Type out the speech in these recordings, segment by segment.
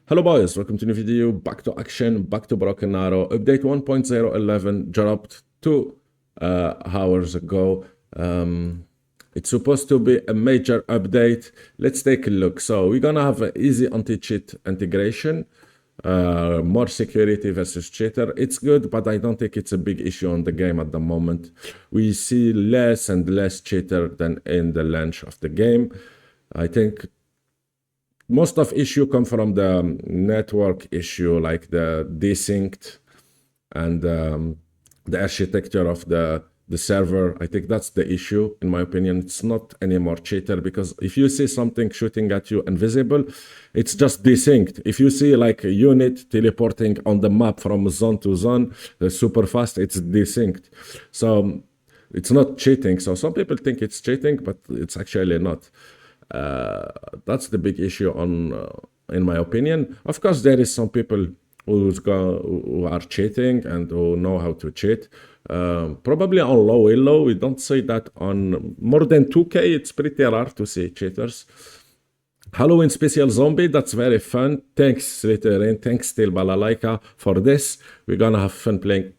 Hello boys, welcome to new video, back to action, back to Broken Arrow. Update 1.011 dropped 2 hours ago. It's supposed to be a major update. Let's take a look. So we're gonna have an easy anti-cheat integration, more security versus cheater. It's good, but I don't think it's a big issue on the game at the moment. We see less and less cheater than in the launch of the game. I think most of issue come from the network issue, like the dissect and the architecture of the server. I think that's the issue, in my opinion. It's not anymore cheater, because if you see something shooting at you invisible, it's just dissect. If you see like a unit teleporting on the map from zone to zone super fast, it's dissect. So it's not cheating. So some people think it's cheating, but it's actually not. That's the big issue in my opinion. Of course, there is some people who are cheating and who know how to cheat. Probably on low, we don't see that on more than 2K. It's pretty rare to see cheaters. Halloween special zombie, that's very fun. Thanks Return, thanks Still Balalaika for this. We're gonna have fun playing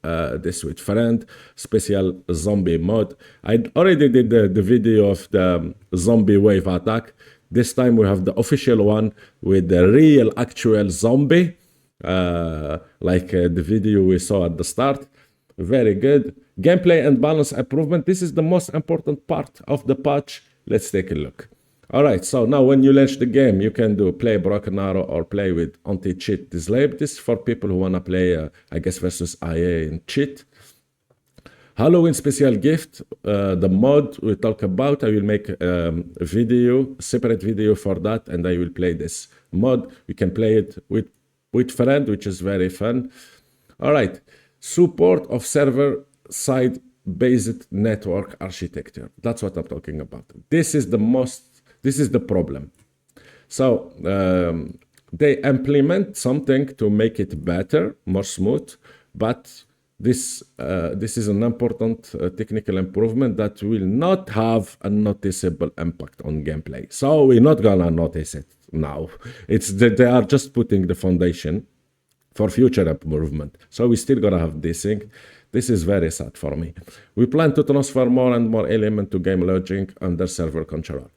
this with friend. Special zombie mod. I already did the video of the zombie wave attack. This time we have the official one with the real actual zombie, like the video we saw at the start. Very good. Gameplay and balance improvement. This is the most important part of the patch. Let's take a look. Alright, so now when you launch the game, you can do play Broken Arrow or play with anti-cheat disabled. This is for people who want to play, I guess, versus IA and cheat. Halloween special gift, the mod we talk about. I will make a video, separate video for that, and I will play this mod. You can play it with friend, which is very fun. Alright, support of server-side based network architecture. That's what I'm talking about. This is the problem. So they implement something to make it better, more smooth, but this is an important technical improvement that will not have a noticeable impact on gameplay. So we're not gonna notice it now. It's that they are just putting the foundation for future improvement. So we still gonna have this thing. This is very sad for me. We plan to transfer more and more element to game logic under server control.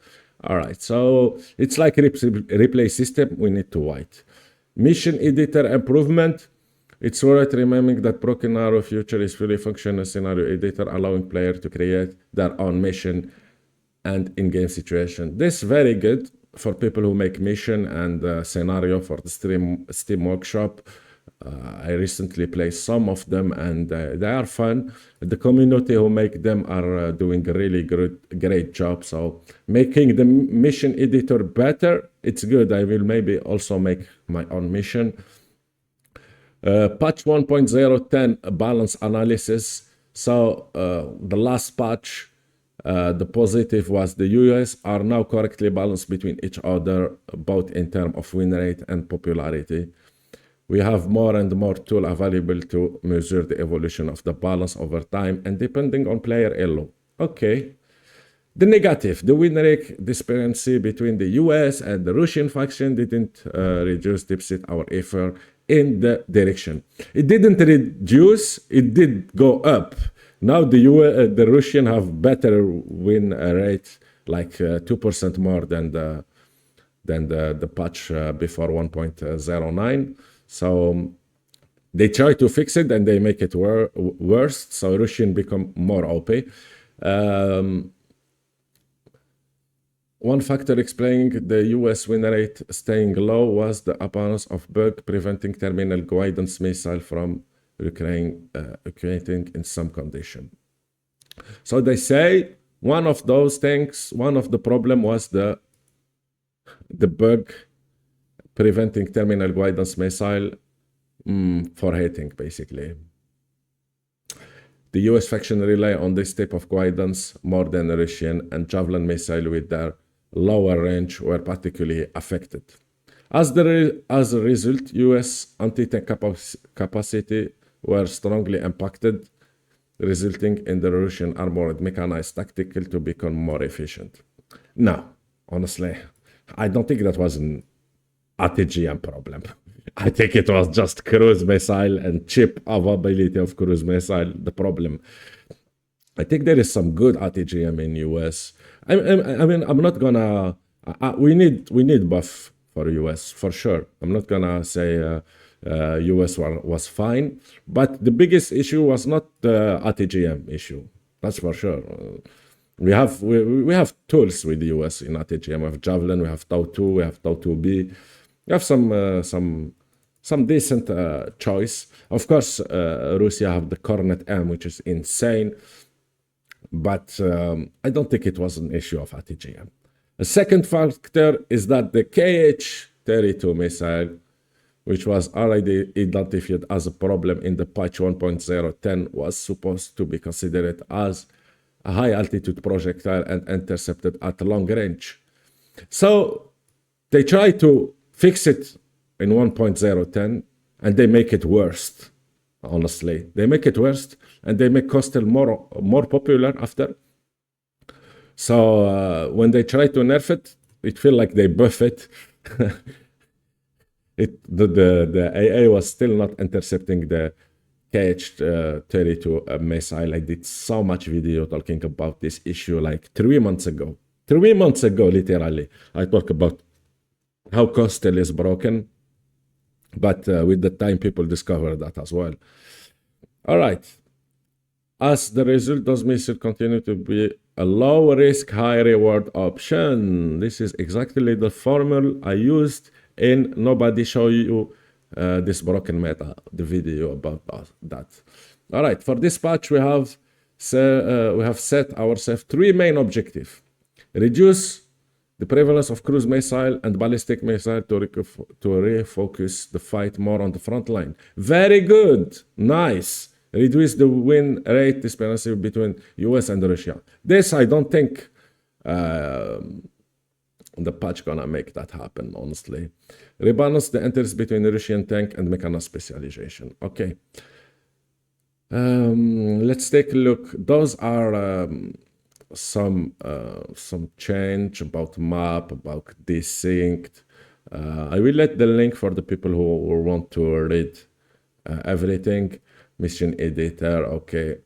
All right, so it's like replay system. We need to wait. Mission editor improvement. It's worth remembering that Broken Arrow future is fully functional scenario editor, allowing players to create their own mission and in-game situation. This is very good for people who make mission and scenario for the Steam Workshop. I recently played some of them and they are fun. The community who make them are doing a really great job. So making the mission editor better, it's good. I will maybe also make my own mission. Patch 1.010 balance analysis. So the last patch, the positive was the US are now correctly balanced between each other, both in terms of win rate and popularity. We have more and more tools available to measure the evolution of the balance over time and depending on player elo. Okay. The negative, the win rate disparity between the US and the Russian faction didn't reduce dipset our effort in the direction. It didn't reduce, it did go up. Now the Russian have better win rate, like 2% more than the patch before 1.09. So they try to fix it and they make it worse. So Russian become more OP. one factor explaining the US win rate staying low was the absence of bug preventing terminal guidance missile from occurring in some condition. So they say one of those things, one of the problem was the bug preventing terminal guidance missile for hitting, basically. The US faction rely on this type of guidance more than the Russian, and Javelin missile with their lower range were particularly affected. As a result, US anti-tank capacity were strongly impacted, resulting in the Russian armored mechanized tactical to become more efficient. Now, honestly, I don't think that was an ATGM problem. I think it was just cruise missile and chip availability of cruise missile the problem. I think there is some good ATGM in US. I mean, I'm not gonna. We need buff for US for sure. I'm not gonna say US was fine, but the biggest issue was not the ATGM issue. That's for sure. We have tools with the US in ATGM. We have Javelin, we have Tau 2, we have Tau 2B. We have some decent choice. Of course, Russia have the Cornet M, which is insane, but I don't think it was an issue of ATGM. The second factor is that the KH-32 missile, which was already identified as a problem in the patch 1.010, was supposed to be considered as a high-altitude projectile and intercepted at long range. So they try to fix it in 1.010 and they make it worse. Honestly, they make it worse and they make Coastal more popular after. So when they try to nerf it, it feels like they buff it. The AA was still not intercepting the KH-32 missile. I did so much video talking about this issue like 3 months ago. 3 months ago, literally, I talked about how Coastal is broken. But with the time, people discovered that as well. All right. As the result, those missiles continue to be a low risk, high reward option. This is exactly the formula I used in Nobody Show You This Broken Meta, the video about that. All right. For this patch, we have set ourselves 3 main objectives. Reduce the prevalence of cruise missile and ballistic missile to refocus the fight more on the front line. Very good. Nice. Reduce the win rate disparity between US and Russia. This, I don't think the patch gonna make that happen, honestly. Rebalance the interest between Russian tank and mechanized specialization. Okay. Let's take a look. Those are some change about map, about dissect. I will let the link for the people who want to read everything. Mission editor. Okay,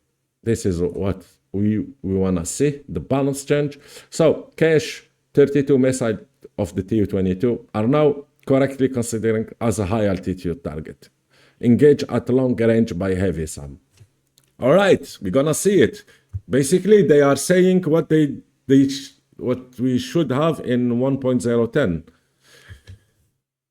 this is what we want to see, the balance change. So KH-32 missile of the Tu-22 are now correctly considering as a high altitude target. Engage at long range by heavy SAM. All right, we're gonna see it. Basically, they are saying what what we should have in 1.010.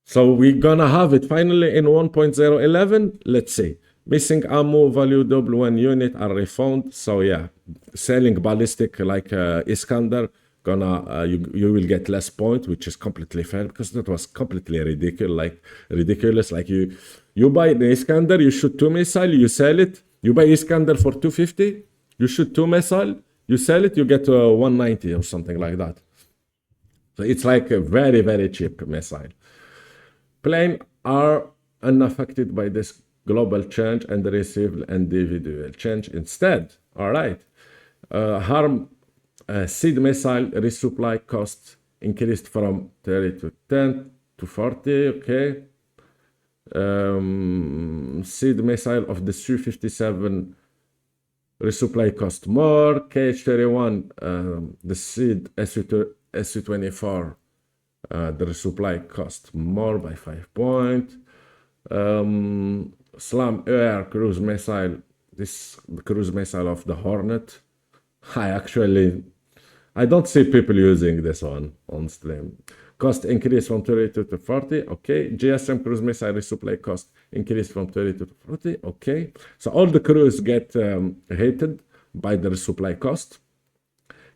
So we're gonna have it finally in 1.011. Let's see. Missing ammo value double when unit are refound. So yeah, selling ballistic like Iskander, you will get less point, which is completely fair because that was completely ridiculous. Like you buy the Iskander, you shoot 2 missiles, you sell it. You buy Iskander for 250. You shoot 2 missiles, you sell it, you get 190 or something like that. So it's like a very, very cheap missile. Planes are unaffected by this global change and receive individual change instead. All right. Harm seed missile resupply cost increased from 30 to 10 to 40. Okay. Seed missile of the Su-57 resupply cost more. KH-31, the seed Su-24, the resupply cost more by 5 points. Slam air cruise missile, the cruise missile of the Hornet. I actually I don't see people using this one, honestly. Cost increase from 32 to 40, okay. GSM cruise missile resupply cost increase from 32 to 40, okay. So all the crews get hated by the resupply cost.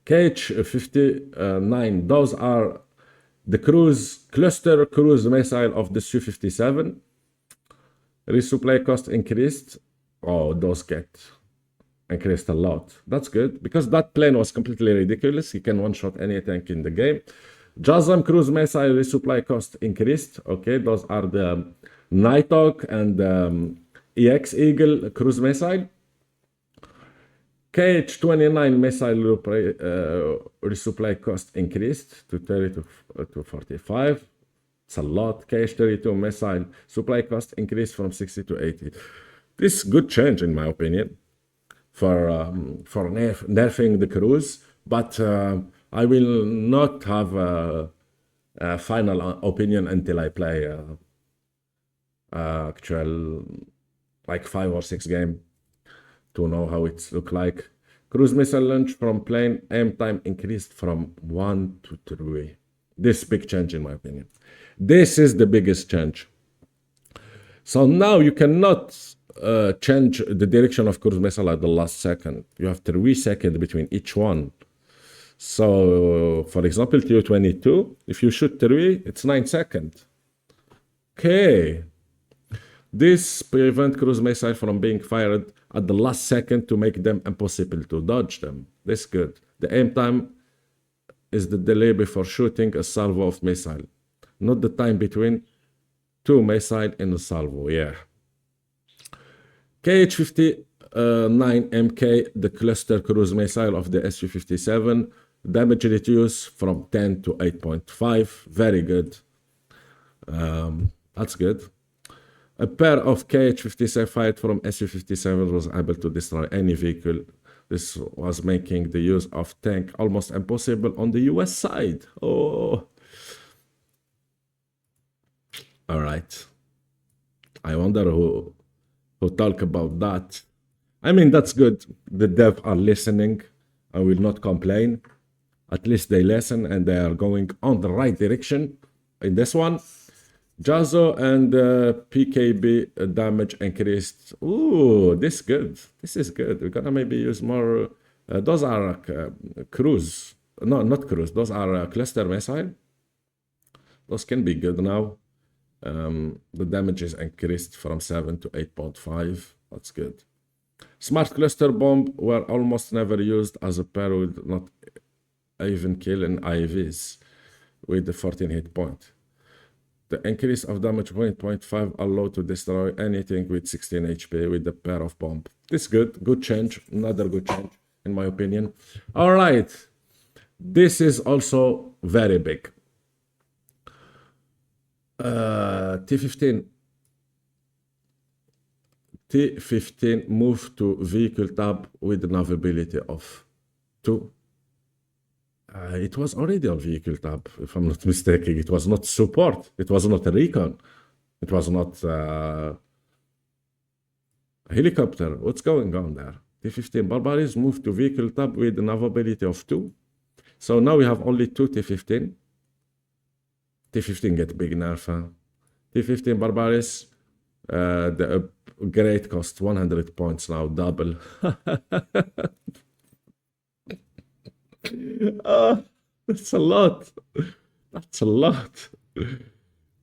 KH-59, those are the cruise cluster cruise missile of the Su-57. Resupply cost increased. Oh, those get increased a lot. That's good, because that plane was completely ridiculous. You can one-shot any tank in the game. JASM cruise missile resupply cost increased. Okay, those are the Nighthawk and EX Eagle cruise missile. KH-29 missile resupply cost increased to 30 to 45. It's a lot. KH-32 missile supply cost increased from 60 to 80. This is good change, in my opinion, for nerfing the cruise, but I will not have a final opinion until I play actual like 5 or 6 game to know how it look like. Cruise missile launch from plane aim time increased from 1 to 3. This big change, in my opinion. This is the biggest change. So now you cannot change the direction of cruise missile at the last second. You have 3 seconds between each one. So, for example, Tu-22, if you shoot 3, it's 9 seconds. Okay. This prevents cruise missile from being fired at the last second to make them impossible to dodge them. This is good. The aim time is the delay before shooting a salvo of missile, not the time between 2 missiles in a salvo. Yeah. KH-59 MK, the cluster cruise missile of the Su-57, damage reduced from 10 to 8.5. Very good. That's good. A pair of KH-57 fired from Su-57 was able to destroy any vehicle. This was making the use of tank almost impossible on the US side. Oh. All right. I wonder who talk about that. I mean, that's good. The devs are listening. I will not complain. At least they listen and they are going on the right direction in this one. Jazo and PKB damage increased. Ooh, this is good. This is good. We're gonna maybe use more. Those are cruise. No, not cruise. Those are cluster missile. Those can be good now. The damage is increased from 7 to 8.5. That's good. Smart cluster bomb were almost never used as a pair with not even killing IVs with the 14 hit point. The increase of damage 0.5 allowed to destroy anything with 16 HP with the pair of bomb. This is good. Good change. Another good change, in my opinion. All right. This is also very big. T15 moved to vehicle tab with navigability of 2. It was already on vehicle tab, if I'm not mistaken. It was not support. It was not a recon. It was not a helicopter. What's going on there? T15 Barbaris moved to vehicle tab with navigability of 2. So now we have only 2 T15. T15 get big nerf. T15 Barbaris, the upgrade cost 100 points now, double. That's a lot. That's a lot.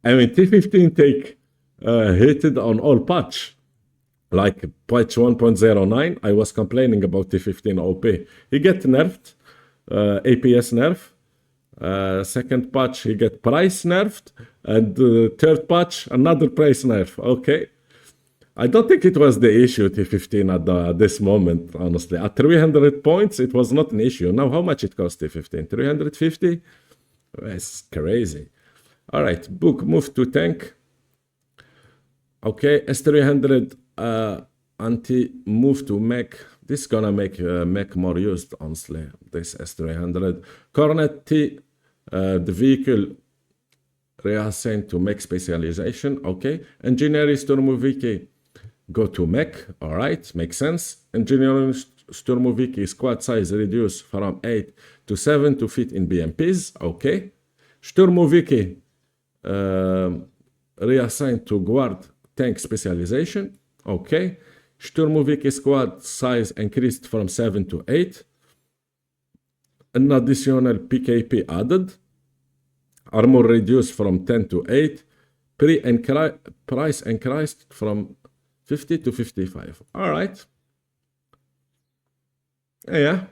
I mean, T15 take hated on all patch. Like patch 1.09, I was complaining about T15 OP. He get nerfed, APS nerf. Second patch, he get price nerfed. And third patch, another price nerf. Okay. I don't think it was the issue, T15, at this moment, honestly. At 300 points, it was not an issue. Now, how much it cost T15? 350? It's crazy. All right, book, move to tank. Okay, S300 anti, move to mech. This is gonna make mech more used, honestly, this S300. Cornet T, the vehicle reassigned to mech specialization. Okay, engineering storm wiki. Go to mech, all right, makes sense. Engineering Sturmoviki squad size reduced from 8 to 7 to fit in BMPs. Okay. Sturmoviki reassigned to guard tank specialization. Okay. Sturmoviki squad size increased from 7 to 8. An additional PKP added. Armor reduced from 10 to 8. Price increased from 50 to 55. All right. Yeah.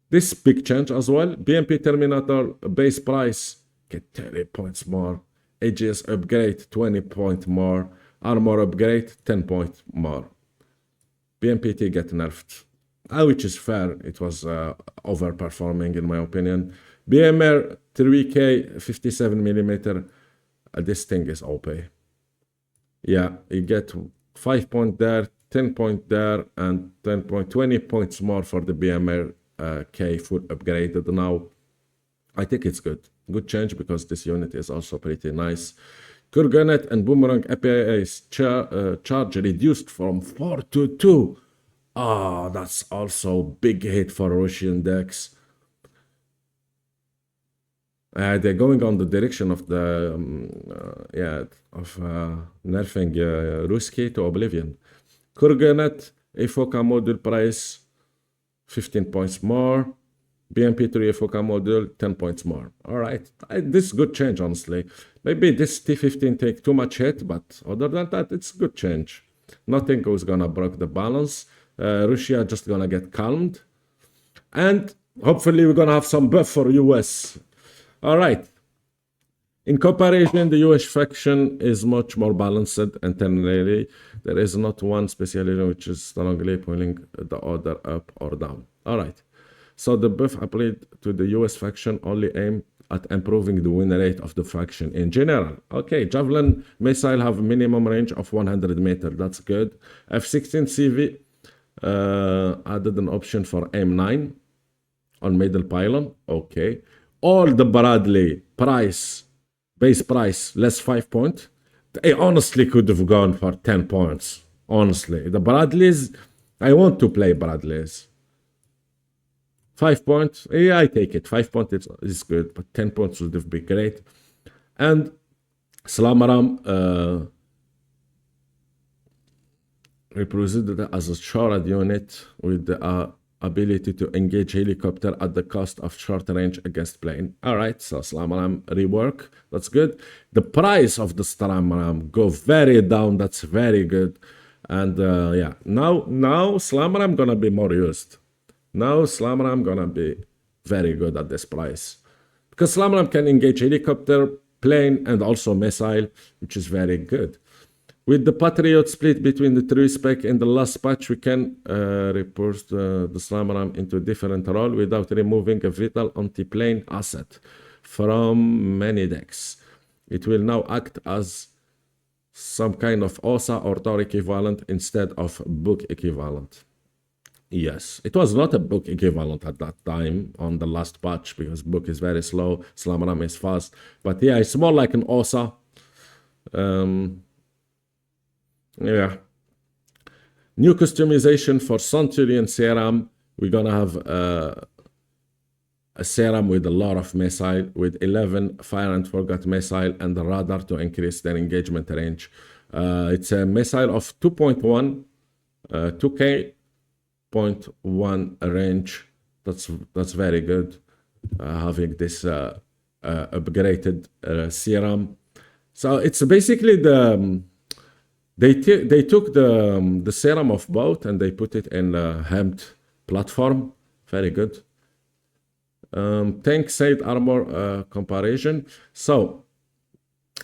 This big change as well. BMP Terminator base price get 30 points more. AGS upgrade 20 points more. Armor upgrade 10 points more. BMPT get nerfed. Which is fair. It was overperforming in my opinion. BMR 3K 57mm. This thing is OP. Yeah, you get 5 points there, 10 points there, and 20 points more for the BMR K full upgraded now. I think it's good. Good change because this unit is also pretty nice. Kurganet and Boomerang API's charge reduced from 4 to 2. Ah, that's also big hit for Russian decks. They're going on the direction of the nerfing Ruski to oblivion. Kurganet Efoka module price 15 points more. BMP3 Efoka module 10 points more. All right, this is good change honestly. Maybe this T15 take too much hit, but other than that, it's good change. Nothing was gonna break the balance. Russia just gonna get calmed, and hopefully we're gonna have some buff for US. All right. In comparison, the US faction is much more balanced internally. There is not one speciality which is strongly pulling the order up or down. All right. So the buff applied to the US faction only aim at improving the win rate of the faction in general. Okay, Javelin missile have minimum range of 100 meters. That's good. F-16 CV added an option for aim 9 on middle pylon. Okay. All the Bradley base price, less 5 points. I honestly could have gone for 10 points. Honestly, the Bradleys, I want to play Bradleys. 5 points, yeah, I take it. 5 points is good, but 10 points would have been great. And Slamaram represented as a shard unit with the ability to engage helicopter at the cost of short range against plane. All right, so Slamaram rework, that's good. The price of the Slamaram go very down, that's very good. And yeah, now Slamaram gonna be more used. Now Slamaram gonna be very good at this price. Because Slamaram can engage helicopter, plane, and also missile, which is very good. With the Patriot split between the three spec in the last patch, we can report the Slamaram into a different role without removing a vital anti-plane asset from many decks. It will now act as some kind of OSA or Tor equivalent instead of book equivalent. Yes, it was not a book equivalent at that time on the last patch because book is very slow, Slamaram is fast. But yeah, it's more like an OSA. Yeah. New customization for Centurion Serum. We're gonna have a serum with a lot of missile, with 11 fire and forget missile and the radar to increase their engagement range. It's a missile of 2.1, 2K.1 range. That's very good. Having this upgraded serum. So it's basically the they took the serum of both and they put it in a hemmed platform. Very good. Tank side armor comparison. So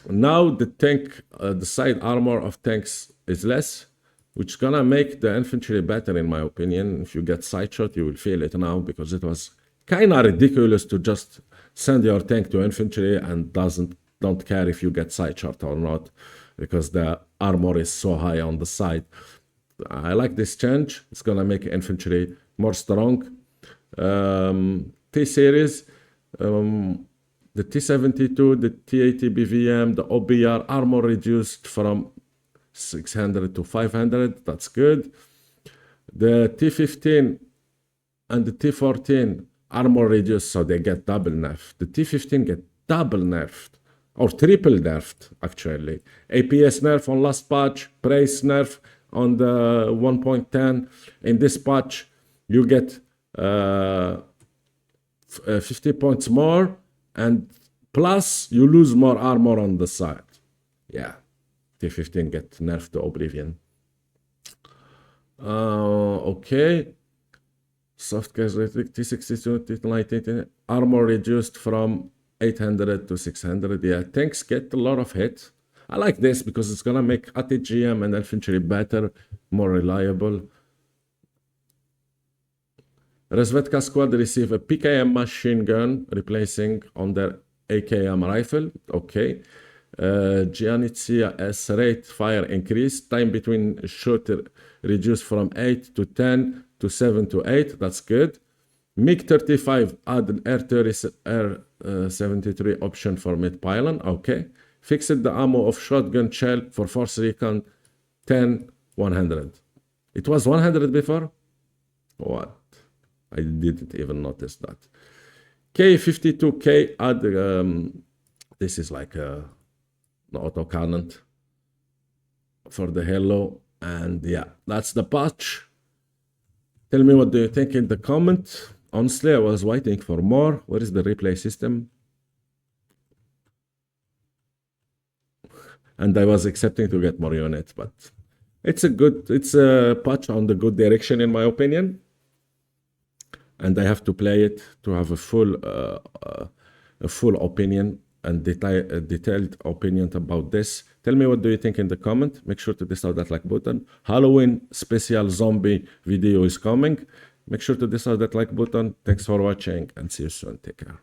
now the tank, the side armor of tanks is less, which is gonna make the infantry better in my opinion. If you get side shot, you will feel it now because it was kind of ridiculous to just send your tank to infantry and don't care if you get side shot or not, because the armor is so high on the side. I like this change. It's gonna make infantry more strong. T-series, the T-72, the T-80 BVM, the OBR armor reduced from 600 to 500. That's good. The T-15 and the T14 armor reduced, so they get double nerfed. The T15 get double nerfed, or triple nerfed, actually. APS nerf on last patch, brace nerf on the 1.10. In this patch, you get 50 points more, and plus you lose more armor on the side. Yeah, T15 get nerfed to oblivion. Okay. Soft case T62, T19, armor reduced from 800 to 600. Yeah, tanks get a lot of hit. I like this because it's gonna make ATGM and infantry better, more reliable. Resvetka squad receive a PKM machine gun replacing on their AKM rifle. Okay. Giannitzia S rate fire increase. Time between shooter reduced from 8 to 10 to 7 to 8. That's good. MiG-35 add an R-73 option for mid-pylon. Okay. Fixed the ammo of shotgun shell for force recon 10, 100. It was 100 before? What? I didn't even notice that. K52K add, this is like an autocannon for the Halo. And yeah, that's the patch. Tell me what do you think in the comment. Honestly, I was waiting for more. Where is the replay system? And I was expecting to get more units, but it's a patch on the good direction in my opinion. And I have to play it to have a full opinion and detailed opinion about this. Tell me what do you think in the comment. Make sure to dislike that like button. Halloween special zombie video is coming. Make sure to dislike that like button. Thanks for watching and see you soon. Take care.